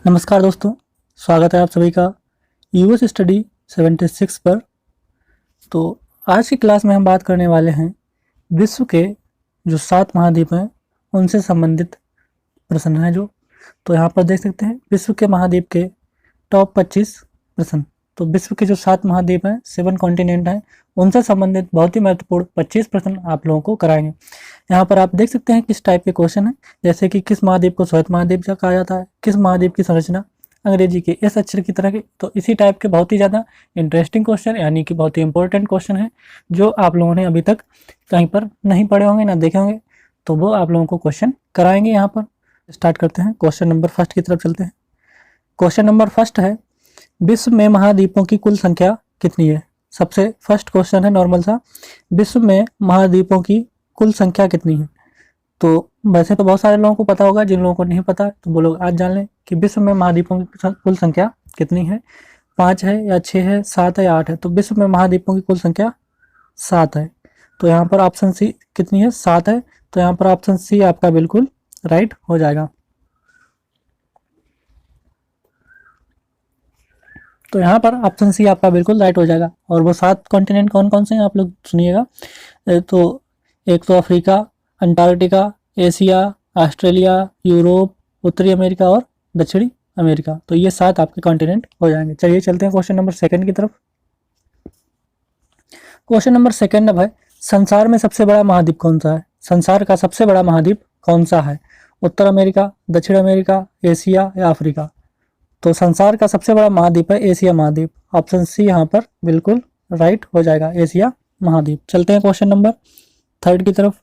नमस्कार दोस्तों, स्वागत है आप सभी का यूएस स्टडी 76 पर। तो आज की क्लास में हम बात करने वाले हैं विश्व के जो 7 महाद्वीप हैं उनसे संबंधित प्रश्न हैं जो। तो यहाँ पर देख सकते हैं विश्व के महाद्वीप के टॉप 25 प्रश्न। तो विश्व के जो 7 महाद्वीप हैं, 7 कॉन्टिनेंट हैं, उनसे संबंधित बहुत ही महत्वपूर्ण 25 प्रश्न आप लोगों को कराएंगे। यहाँ पर आप देख सकते हैं किस टाइप के क्वेश्चन है, जैसे कि किस महाद्वीप को श्वेत महाद्वीप कहा जाता है, किस महाद्वीप की संरचना अंग्रेजी के एस अक्षर की तरह के। तो इसी टाइप के बहुत ही ज़्यादा इंटरेस्टिंग क्वेश्चन, यानी कि बहुत ही इंपॉर्टेंट क्वेश्चन है जो आप लोगों ने अभी तक कहीं पर नहीं पढ़े होंगे, ना देखे होंगे, तो वो आप लोगों को क्वेश्चन कराएंगे। यहाँ पर स्टार्ट करते हैं, क्वेश्चन नंबर फर्स्ट की तरफ चलते हैं। क्वेश्चन नंबर फर्स्ट है, विश्व में महाद्वीपों की कुल संख्या कितनी है। सबसे फर्स्ट क्वेश्चन है नॉर्मल सा, विश्व में महाद्वीपों की कुल संख्या कितनी है। तो वैसे तो बहुत सारे लोगों को पता होगा, जिन लोगों को नहीं पता तो वो लोग आज जान लें कि विश्व में महाद्वीपों की कुल संख्या कितनी है। 5 है या 6 है, 7 है या 8 है। तो विश्व में महाद्वीपों की कुल संख्या 7 है। तो यहाँ पर ऑप्शन सी कितनी है, 7 है। तो यहाँ पर ऑप्शन सी आपका बिल्कुल राइट हो जाएगा। तो यहाँ पर ऑप्शन सी आपका बिल्कुल राइट हो जाएगा। और वो 7 कॉन्टिनेंट कौन कौन से हैं आप लोग सुनिएगा। तो एक तो Africa, Antarctica, Asia, Australia, Europe, उत्तरी अमेरिका और दक्षिणी अमेरिका। तो ये 7 आपके कॉन्टिनेंट हो जाएंगे। चलिए चलते हैं क्वेश्चन नंबर सेकंड की तरफ। क्वेश्चन नंबर सेकंड अब है, संसार में सबसे बड़ा महाद्वीप कौन सा है। संसार का सबसे बड़ा महाद्वीप कौन सा है। उत्तर अमेरिका, दक्षिण अमेरिका, एशिया या अफ्रीका। तो संसार का सबसे बड़ा महाद्वीप है एशिया महाद्वीप। ऑप्शन सी यहाँ पर बिल्कुल राइट हो जाएगा, एशिया महाद्वीप। चलते हैं क्वेश्चन नंबर थर्ड की तरफ।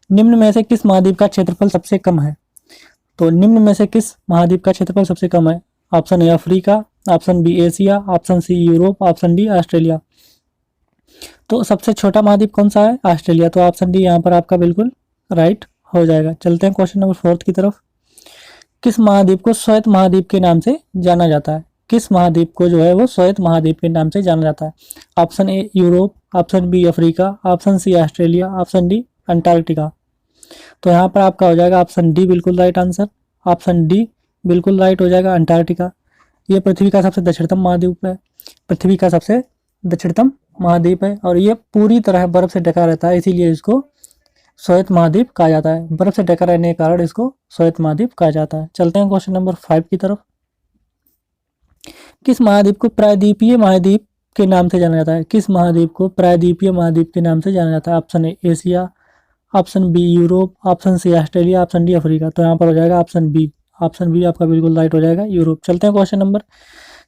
निम्न में से किस महाद्वीप का क्षेत्रफल सबसे कम है। तो निम्न में से किस महाद्वीप का क्षेत्रफल सबसे कम है। Option A Africa, option B Asia, option C Europe, option D Australia. तो सबसे छोटा महाद्वीप कौन सा है, ऑस्ट्रेलिया। तो ऑप्शन डी यहाँ पर आपका बिल्कुल राइट हो जाएगा। चलते हैं क्वेश्चन नंबर फोर्थ की तरफ। किस महाद्वीप को श्वेत महाद्वीप के नाम से जाना जाता है। किस महाद्वीप को जो है वो श्वेत महाद्वीप के नाम से जाना जाता है। Option A Europe, option B Africa, option C Australia, option D Antarctica. तो यहाँ पर आपका हो जाएगा ऑप्शन डी बिल्कुल राइट आंसर। ऑप्शन डी बिल्कुल राइट हो जाएगा, अंटार्कटिका। ये पृथ्वी का सबसे दक्षिणतम महाद्वीप है। पृथ्वी का सबसे दक्षिणतम महाद्वीप है और ये पूरी तरह बर्फ से ढका रहता है, इसीलिए इसको श्वेत महाद्वीप कहा जाता है। बर्फ से ढका रहने के कारण इसको श्वेत महाद्वीप कहा जाता है। चलते हैं क्वेश्चन नंबर 5 की तरफ। किस महाद्वीप को प्रायद्वीपीय महाद्वीप के नाम से जाना जाता है। किस महाद्वीप को प्रायद्वीपीय महाद्वीप के नाम से जाना जाता है। Option A Asia, option B Europe, option C Australia, option D Africa. तो यहाँ पर हो जाएगा ऑप्शन बी। ऑप्शन बी आपका बिल्कुल राइट हो जाएगा, यूरोप। चलते हैं क्वेश्चन नंबर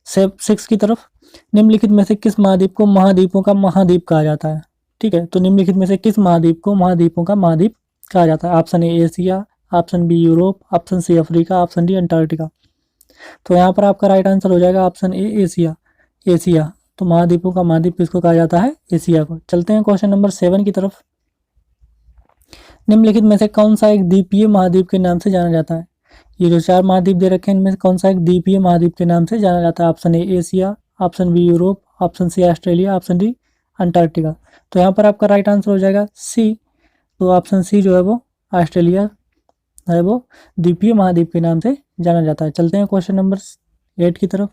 6 की तरफ। निम्नलिखित में से किस महाद्वीप को महाद्वीपों का महाद्वीप कहा जाता है। ठीक है, तो निम्नलिखित में से किस महाद्वीप को महाद्वीपों का महाद्वीप कहा जाता है। Option A Asia, option B Europe, option C Africa, option D Antarctica. तो यहाँ पर आपका राइट आंसर हो जाएगा ऑप्शन ए एशिया। एशिया, तो महाद्वीपों का महाद्वीप किसको कहा जाता है, एशिया को। चलते हैं क्वेश्चन नंबर 7 की तरफ। निम्नलिखित में से कौन सा एक द्वीपीय महाद्वीप के नाम से जाना जाता है। ये जो 4 महाद्वीप दे रखे हैं इनमें से कौन सा एक द्वीपीय महाद्वीप के नाम से जाना जाता है। Option A Asia, option B Europe, option C Australia, option D Antarctica. तो यहाँ पर आपका राइट आंसर हो जाएगा सी। तो ऑप्शन सी जो है वो ऑस्ट्रेलिया है, वो द्वीपीय महाद्वीप के नाम से जाना जाता है। चलते हैं क्वेश्चन नंबर 8 की तरफ।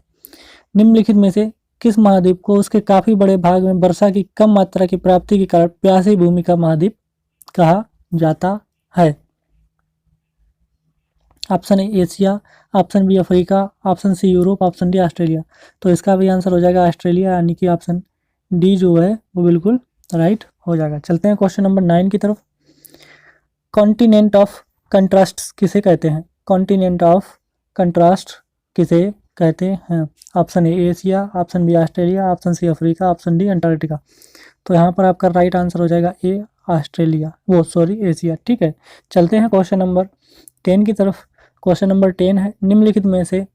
निम्नलिखित में से किस महाद्वीप को उसके काफ़ी बड़े भाग में वर्षा की कम मात्रा की प्राप्ति के कारण प्यासी भूमि का महाद्वीप कहा जाता है। Option A Asia, option B Africa, option C Europe, option D Australia. तो इसका भी आंसर हो जाएगा ऑस्ट्रेलिया, यानी कि ऑप्शन डी जो है वो बिल्कुल राइट हो जाएगा। चलते हैं क्वेश्चन नंबर 9 की तरफ। कॉन्टिनेंट ऑफ कंट्रास्ट किसे कहते हैं। कॉन्टिनेंट ऑफ कंट्रास्ट किसे कहते हैं। Option A Asia, option B Australia, option C Africa, option D Antarctica. तो यहाँ पर आपका राइट आंसर हो जाएगा ए ऑस्ट्रेलिया, वो सॉरी एशिया। ठीक है, चलते हैं क्वेश्चन नंबर 10 की तरफ। क्वेश्चन नंबर 10 है, निम्नलिखित में से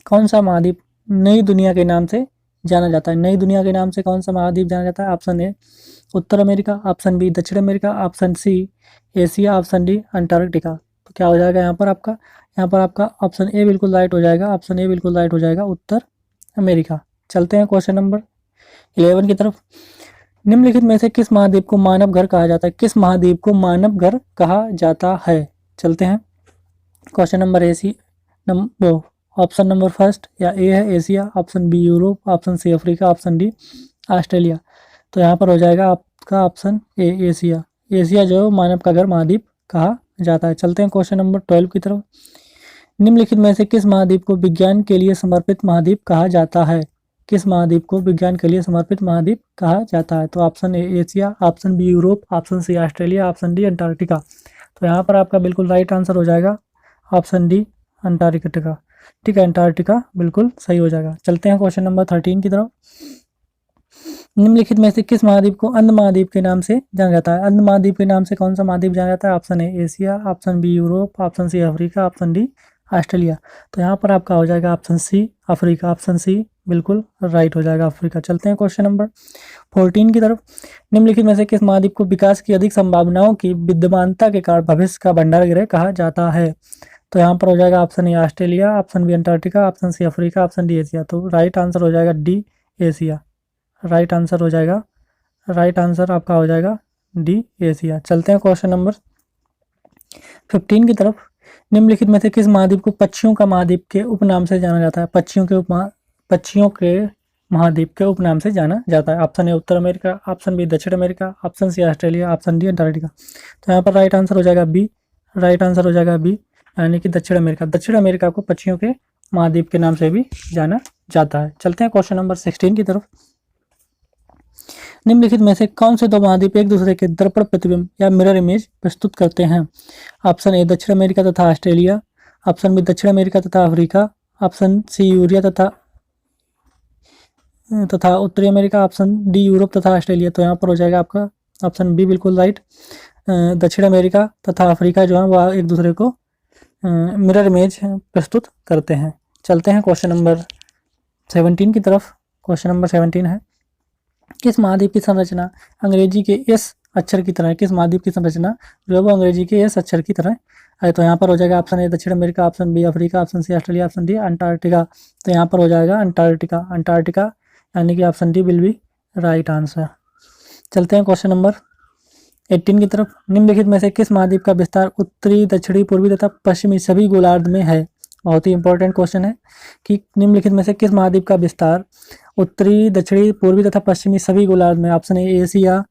कौन सा महाद्वीप नई दुनिया के नाम से जाना जाता है। नई दुनिया के नाम से कौन सा महाद्वीप जाना जाता है। ऑप्शन ए उत्तर अमेरिका, ऑप्शन बी दक्षिण America, option C Asia, option D Antarctica. तो क्या हो जाएगा यहाँ पर आपका ऑप्शन ए बिल्कुल राइट हो जाएगा। ऑप्शन ए बिल्कुल राइट हो जाएगा, उत्तर अमेरिका। चलते हैं क्वेश्चन नंबर 11 की तरफ। निम्नलिखित में से किस महाद्वीप को मानव घर कहा जाता है। किस महाद्वीप को मानव घर कहा जाता है। चलते हैं question number option number first या ए है Asia, option B Europe, option C Africa, option D Australia. तो यहाँ पर हो जाएगा आपका ऑप्शन ए एशिया। एशिया जो मानव का घर महाद्वीप कहा जाता है। चलते हैं क्वेश्चन नंबर 12 की तरफ। निम्नलिखित में से किस महाद्वीप को विज्ञान के लिए समर्पित महाद्वीप कहा जाता है? किस महाद्वीप को विज्ञान के लिए समर्पित महाद्वीप कहा जाता है? तो option A Asia, option B Europe, option C Australia, option D Antarctica. तो यहाँ पर आपका बिल्कुल राइट आंसर हो जाएगा ऑप्शन डी अंटार्कटिका। ठीक है, अंटार्कटिका बिल्कुल सही हो जाएगा। चलते हैं क्वेश्चन नंबर 13 की तरफ। निम्नलिखित में से किस महाद्वीप को अंध महाद्वीप के नाम से जाना जाता है? अंध महाद्वीप के नाम से कौन सा महाद्वीप जाना जाता है? Option A Asia, option B Europe, option C Africa, option D Australia. तो यहाँ पर आपका हो जाएगा option C Africa. Option C बिल्कुल राइट हो जाएगा, अफ्रीका। चलते हैं क्वेश्चन नंबर 14 की तरफ। निम्नलिखित में से किस महाद्वीप को विकास की अधिक संभावनाओं की विद्यमानता के कारण भविष्य का भंडार गृह कहा जाता है? तो यहाँ पर हो जाएगा option A Australia, option B Antarctica, option C Africa, option D Asia. तो राइट आंसर हो जाएगा डी एशिया। राइट आंसर हो जाएगा, राइट आंसर आपका हो जाएगा डी एशिया। चलते हैं क्वेश्चन नंबर 15 की तरफ। निम्नलिखित में से किस महाद्वीप को पक्षियों का महाद्वीप के उपनाम से जाना जाता है? पक्षियों के महाद्वीप के उपनाम से जाना जाता है। ऑप्शन ए उत्तर अमेरिका, ऑप्शन बी दक्षिण America, option C Australia, option D Antarctica. तो यहाँ पर राइट आंसर हो जाएगा बी। राइट आंसर हो जाएगा बी, यानी कि दक्षिण अमेरिका। दक्षिण अमेरिका को पक्षियों के महाद्वीप के नाम से भी जाना जाता है। चलते हैं क्वेश्चन नंबर 16 की तरफ। निम्नलिखित में से कौन से दो महाद्वीप एक दूसरे के दर्पण प्रतिबिंब या मिरर इमेज प्रस्तुत करते हैं? ऑप्शन ए दक्षिण अमेरिका तथा ऑस्ट्रेलिया, ऑप्शन बी दक्षिण अमेरिका तथा अफ्रीका, ऑप्शन सी यूरिया तथा उत्तरी अमेरिका, ऑप्शन डी यूरोप तथा ऑस्ट्रेलिया। तो यहाँ पर हो जाएगा आपका ऑप्शन बी बिल्कुल राइट। दक्षिण अमेरिका तथा अफ्रीका जो है वह एक दूसरे को मिरर इमेज प्रस्तुत करते हैं। चलते हैं क्वेश्चन नंबर 17 की तरफ। क्वेश्चन नंबर 17 है, किस महाद्वीप की संरचना अंग्रेजी के एस अक्षर की तरह है? किस महाद्वीप की संरचना जो है वो अंग्रेजी के एस अक्षर की तरह है? तो यहाँ पर हो जाएगा ऑप्शन ए दक्षिण America, option B Africa, option C Australia, option D Antarctica. तो यहाँ पर हो जाएगा अंटार्कटिका। अंटार्कटिका यानी कि option D will be right answer. चलते हैं क्वेश्चन नंबर 18 की तरफ। निम्नलिखित में से किस महाद्वीप का विस्तार उत्तरी, दक्षिणी, पूर्वी तथा पश्चिमी सभी गोलार्ध में है? बहुत ही इंपॉर्टेंट क्वेश्चन है कि निम्नलिखित में से किस महाद्वीप का विस्तार उत्तरी, दक्षिणी, पूर्वी तथा पश्चिमी सभी गोलार्ध में? Option A Asia,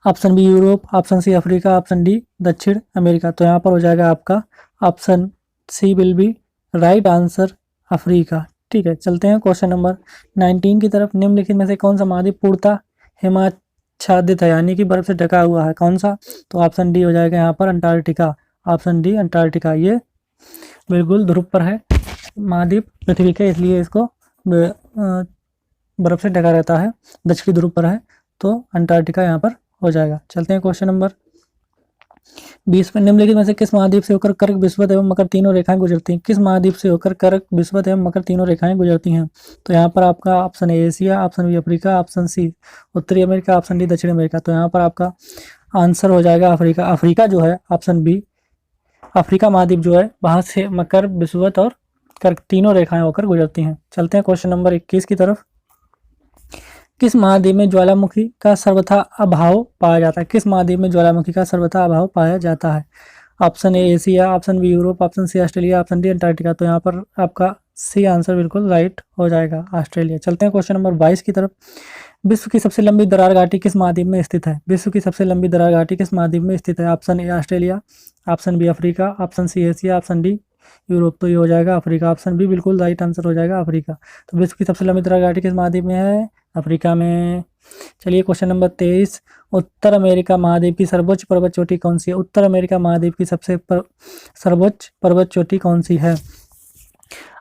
option B Europe, option C Africa, option D दक्षिण अमेरिका। तो यहाँ पर हो जाएगा आपका option C will be right answer, Africa. ठीक है, चलते हैं क्वेश्चन नंबर 19 की तरफ। निम्नलिखित में से कौन सा महाद्वीप पूर्णतः हिमाच्छादित है, यानी कि बर्फ से ढका हुआ है? कौन सा? तो ऑप्शन डी हो जाएगा यहाँ पर अंटार्कटिका। Option D Antarctica. ये बिल्कुल ध्रुव पर है महाद्वीप पृथ्वी के, इसलिए इसको बर्फ से ढका रहता है, दक्षिणी ध्रुव पर है, तो अंटार्कटिका यहाँ पर हो जाएगा। चलते हैं क्वेश्चन नंबर 20 में। निम्नलिखित में से किस महाद्वीप से होकर कर्क, विषुवत एवं मकर तीनों रेखाएं गुजरती हैं? किस महाद्वीप से होकर कर्क, विषुवत एवं मकर तीनों रेखाएं गुजरती हैं? तो यहाँ पर आपका option A Asia, option B Africa, option C उत्तरी अमेरिका, ऑप्शन डी दक्षिण अमेरिका। तो यहाँ पर आपका आंसर हो जाएगा अफ्रीका। अफ्रीका जो है ऑप्शन बी, अफ्रीका महाद्वीप जो है वहाँ से मकर, विषुवत और कर्क तीनों रेखाएं होकर गुजरती हैं। चलते हैं क्वेश्चन नंबर 21 की तरफ। किस महाद्वीप में ज्वालामुखी का सर्वथा अभाव पाया जाता है? किस महाद्वीप में ज्वालामुखी का सर्वथा अभाव पाया जाता है? Option A Asia, option B Europe, option C Australia, option D Antarctica. तो यहाँ पर आपका सी आंसर बिल्कुल राइट हो जाएगा, ऑस्ट्रेलिया। चलते हैं क्वेश्चन नंबर 22 की तरफ। विश्व की सबसे लंबी दरार घाटी किस महाद्वीप में स्थित है? विश्व की सबसे लंबी दरार घाटी किस महाद्वीप में स्थित है? Option A Australia, option B Africa, option C Asia, option D Europe. तो ये हो जाएगा अफ्रीका। ऑप्शन बी बिल्कुल राइट आंसर हो जाएगा, अफ्रीका। तो विश्व की सबसे लंबी दरार घाटी किस महाद्वीप में है? अफ्रीका में। चलिए क्वेश्चन नंबर 23। उत्तर अमेरिका महाद्वीप की सर्वोच्च पर्वत चोटी कौन सी है? उत्तर अमेरिका महाद्वीप की सबसे सर्वोच्च पर्वत चोटी कौन सी है?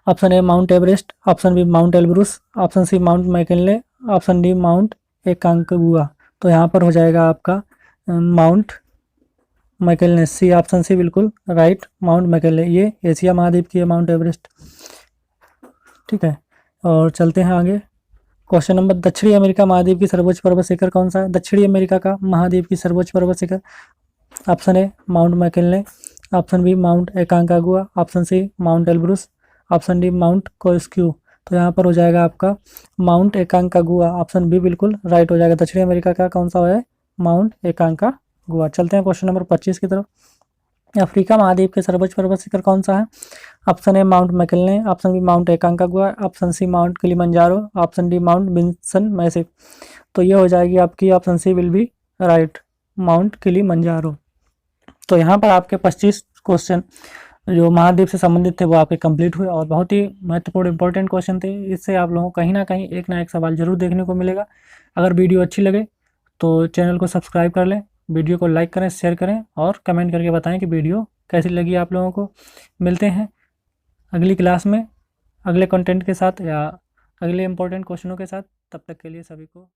Option A Mount Everest, option B Mount Elbrus, option C Mount McKinley, option D Mount Aconcagua. तो यहाँ पर हो जाएगा आपका Mount McKinley, C option C बिल्कुल राइट, माउंट मैकिनले। ये एशिया महाद्वीप की है माउंट एवरेस्ट। ठीक है, और चलते हैं आगे। क्वेश्चन नंबर, दक्षिणी अमेरिका महाद्वीप की सर्वोच्च पर्वत शिखर कौन सा है? दक्षिणी अमेरिका का महाद्वीप की सर्वोच्च पर्वत शिखर option A Mount McKinley, option B Mount Aconcagua, option C Mount Elbrus, option D Mount Kosciuszko. तो यहाँ पर हो जाएगा आपका माउंट एकांकागुआ। ऑप्शन बी बिल्कुल राइट हो जाएगा। दक्षिणी अमेरिका का कौन सा है? Mount Aconcagua. चलते हैं क्वेश्चन नंबर 25 की तरफ। अफ्रीका महाद्वीप के सर्वोच्च पर्वत शिखर कौन सा है? Option A Mount McKinley, option B Mount Aconcagua, option C Mount Kilimanjaro, option D Mount Vinson Massif. तो ये हो जाएगी आपकी option C will be right, Mount Kilimanjaro. तो यहाँ पर आपके 25 क्वेश्चन जो महाद्वीप से संबंधित थे वो आपके कंप्लीट हुए और बहुत ही महत्वपूर्ण इंपॉर्टेंट क्वेश्चन थे। इससे आप लोगों को कहीं ना एक सवाल जरूर देखने को मिलेगा। अगर वीडियो अच्छी लगे तो चैनल को सब्सक्राइब कर लें, वीडियो को लाइक करें, शेयर करें और कमेंट करके बताएं कि वीडियो कैसी लगी आप लोगों को। मिलते हैं अगली क्लास में अगले कंटेंट के साथ या अगले इंपॉर्टेंट क्वेश्चनों के साथ। तब तक के लिए सभी को